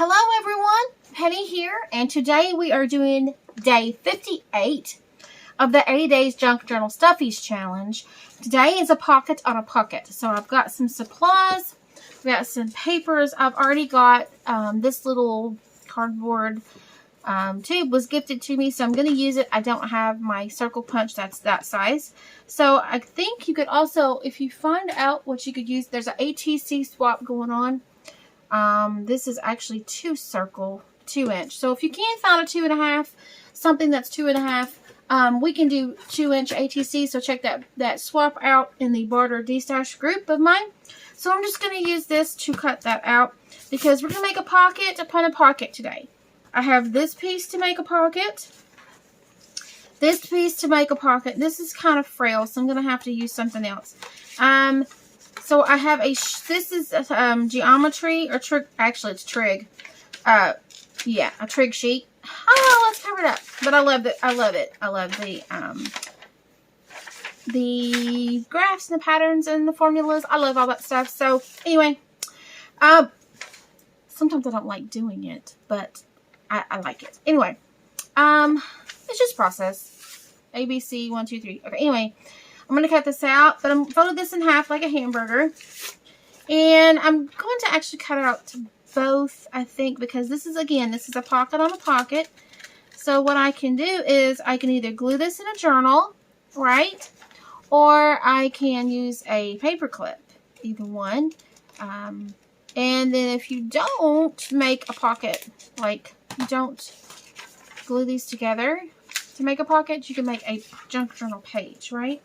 Hello everyone, Penny here, and today we are doing day 58 of the 80 Days Junk Journal Stuffies Challenge. Today is a pocket on a pocket, so I've got some supplies, I've got some papers. I've already got this little cardboard tube was gifted to me, so I'm going to use it. I don't have my circle punch that's that size, so I think you could also, if you find out what you could use, there's an ATC swap going on. This is actually 2-inch. So if you can find a 2.5, something that's 2.5, we can do 2-inch ATC. So check that swap out in the barter D-stash group of mine. So I'm just going to use this to cut that out because we're going to make a pocket upon a pocket today. I have this piece to make a pocket. This piece to make a pocket. This is kind of frail, so I'm going to have to use something else. So I have this is geometry, or trig, actually it's trig. Yeah, a trig sheet. Oh, let's cover it up. But I love it. I love it. I love the graphs and the patterns and the formulas. I love all that stuff. So anyway, sometimes I don't like doing it, but I like it. Anyway, it's just process. A, B, C, 1, 2, 3. Okay, anyway. I'm going to cut this out, but I'm folding this in half like a hamburger. And I'm going to actually cut it out to both, I think, because this is, again, this is a pocket on a pocket. So what I can do is I can either glue this in a journal, right? Or I can use a paper clip, either one. And then if you don't make a pocket, like you don't glue these together to make a pocket, you can make a junk journal page, right?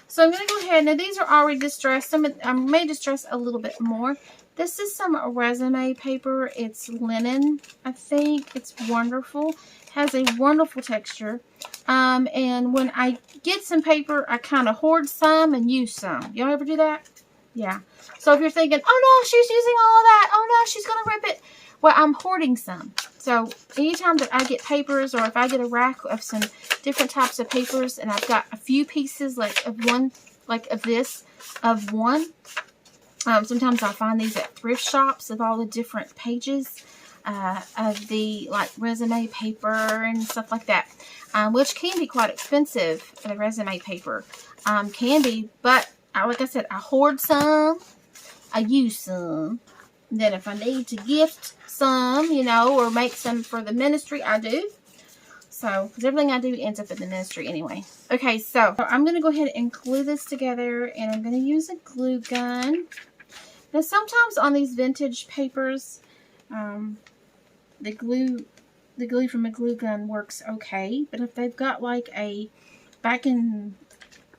So I'm going to go ahead. Now, these are already distressed. I may distress a little bit more. This is some resume paper. It's linen, I think. It's wonderful. It has a wonderful texture. And when I get some paper, I kind of hoard some and use some. Y'all ever do that? Yeah. So if you're thinking, oh, no, she's using all of that. Oh, no, she's going to rip it. Well, I'm hoarding some. So anytime that I get papers, or if I get a rack of some different types of papers, and I've got a few pieces like of one, like of this, of one. Sometimes I find these at thrift shops of all the different pages of the like resume paper and stuff like that, which can be quite expensive for the resume paper. Can be, but like I said, I hoard some, I use some. Then if I need to gift some, you know, or make some for the ministry, I do. So, because everything I do ends up in the ministry anyway. Okay, so I'm going to go ahead and glue this together, and I'm going to use a glue gun. Now, sometimes on these vintage papers, the glue from a glue gun works okay. But if they've got like a, back in,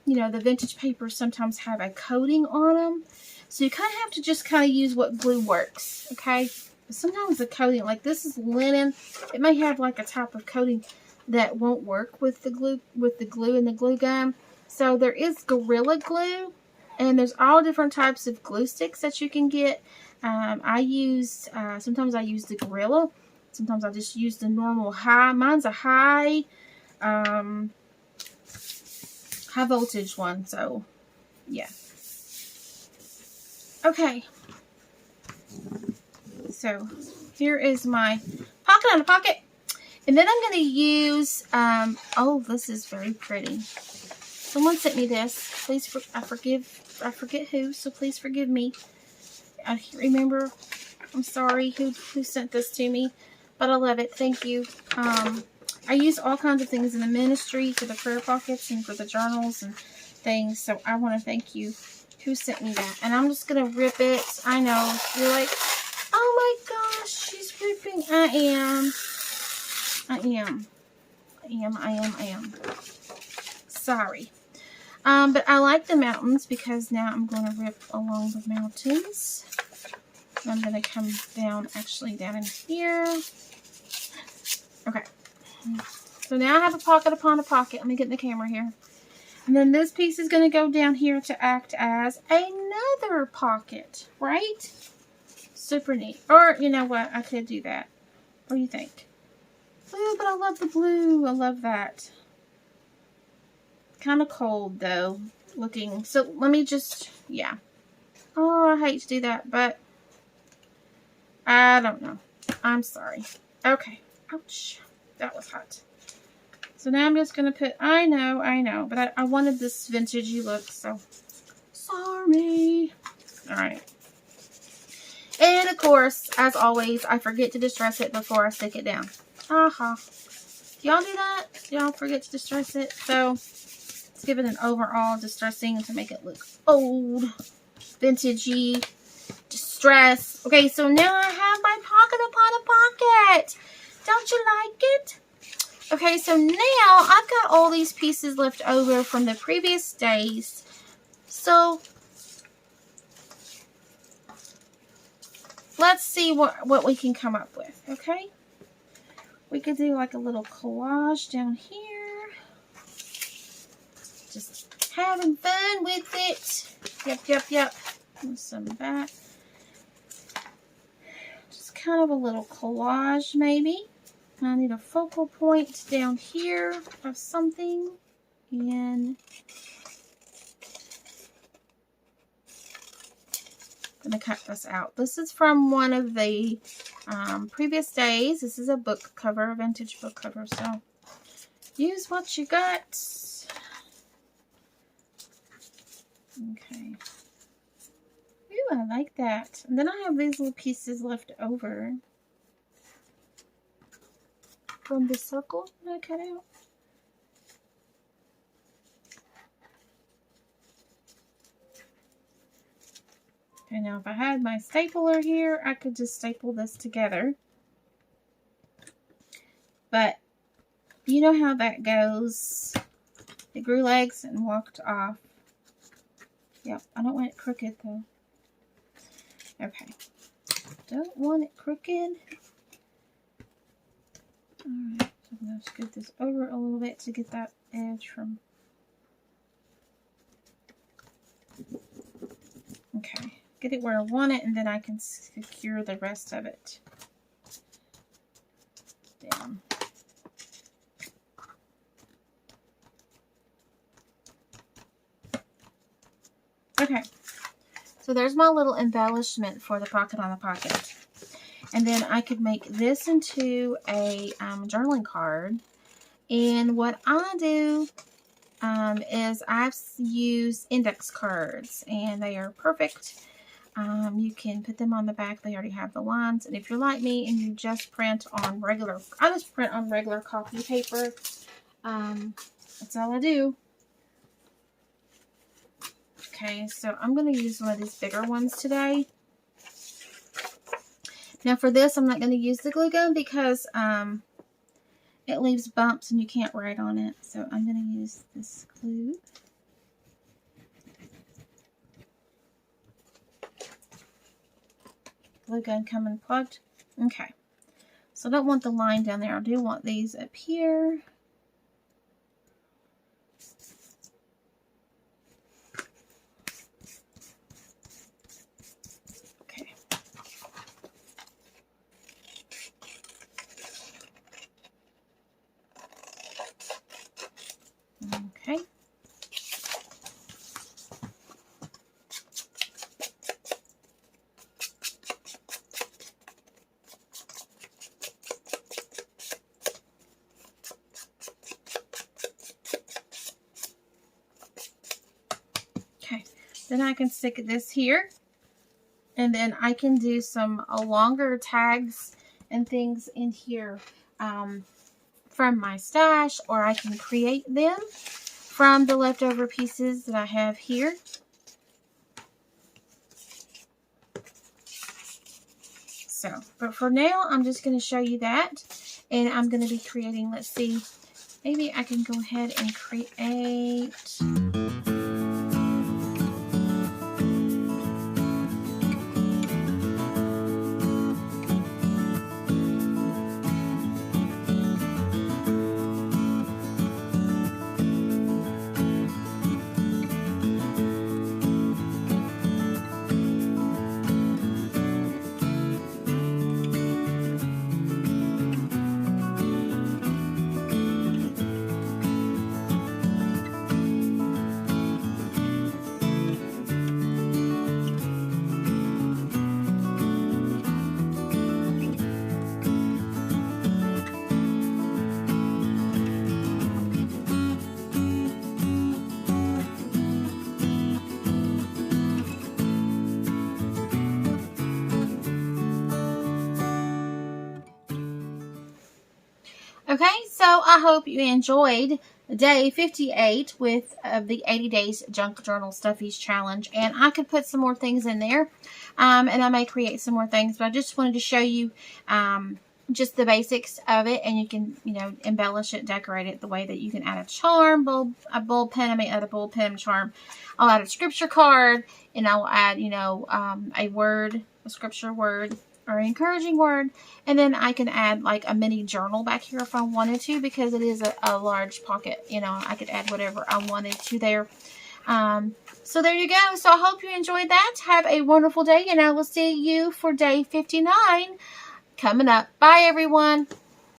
you know, the vintage papers sometimes have a coating on them. So you kind of have to just kind of use what glue works, okay? But sometimes the coating, like this is linen, it may have like a type of coating that won't work with the glue and the glue gun. So there is Gorilla Glue, and there's all different types of glue sticks that you can get. I use, sometimes I use the Gorilla, sometimes I just use the normal high. Mine's a high voltage one, so yeah. Okay, so here is my pocket on a pocket, and then I'm going to use, oh, this is very pretty. Someone sent me this. Please, I forget who, so please forgive me. I can't remember. I'm sorry who sent this to me, but I love it. Thank you. I use all kinds of things in the ministry for the prayer pockets and for the journals and things, so I want to thank you. Who sent me that? And I'm just going to rip it. I know. You're like, oh my gosh, she's ripping. I am. Sorry. But I like the mountains because now I'm going to rip along the mountains. I'm going to come down, actually down in here. Okay. So now I have a pocket upon a pocket. Let me get in the camera here. And then this piece is going to go down here to act as another pocket, right? Super neat. Or, you know what? I could do that. What do you think? Blue, but I love the blue. I love that. Kind of cold, though, looking. So, let me just, yeah. Oh, I hate to do that, but I don't know. I'm sorry. Okay. Ouch. That was hot. So now I'm just going to put, I know, but I wanted this vintagey look, so sorry. All right. And of course, as always, I forget to distress it before I stick it down. Aha. Y'all do that? Y'all forget to distress it? So let's give it an overall distressing to make it look old, vintagey, distress. Okay, so now I have my pocket upon a pocket. Don't you like it? Okay, so now I've got all these pieces left over from the previous days. So let's see what we can come up with, okay? We could do like a little collage down here. Just having fun with it. Yep. Some of that. Just kind of a little collage maybe. I need a focal point down here of something. And I'm going to cut this out. This is from one of the previous days. This is a book cover, a vintage book cover. So use what you got. Okay. Ooh, I like that. And then I have these little pieces left over from the circle that I cut out. Okay, now if I had my stapler here, I could just staple this together. But you know how that goes. It grew legs and walked off. Yep, I don't want it crooked though. Okay. Don't want it crooked. Alright, so I'm going to scoot this over a little bit to get that edge from. Okay. Get it where I want it, and then I can secure the rest of it down. Okay, so there's my little embellishment for the pocket on the pocket. And then I could make this into a journaling card. And what I do is I use index cards, and they are perfect. You can put them on the back. They already have the lines. And if you're like me and you just print on regular, I just print on regular copy paper. That's all I do. Okay, so I'm going to use one of these bigger ones today. Now for this, I'm not going to use the glue gun because it leaves bumps and you can't write on it. So I'm going to use this glue. Glue gun coming plugged. Okay. So I don't want the line down there. I do want these up here. Okay. Okay. Then I can stick this here, and then I can do some longer tags and things in here from my stash, or I can create them from the leftover pieces that I have here. So, but for now, I'm just going to show you that, and I'm going to be creating, let's see, maybe I can go ahead and create... Okay, so I hope you enjoyed day 58 with the 80 Days Junk Journal Stuffies Challenge. And I could put some more things in there. And I may create some more things. But I just wanted to show you just the basics of it. And you can, you know, embellish it, decorate it the way that you can add a charm, a bulb pen. I may add a bulb pen charm. I'll add a scripture card. And I'll add, you know, a scripture word, or an encouraging word, and then I can add like a mini journal back here if I wanted to, because it is a large pocket. You know, I could add whatever I wanted to there. So there you go. So I hope you enjoyed that. Have a wonderful day, and I will see you for day 59 coming up. Bye, everyone.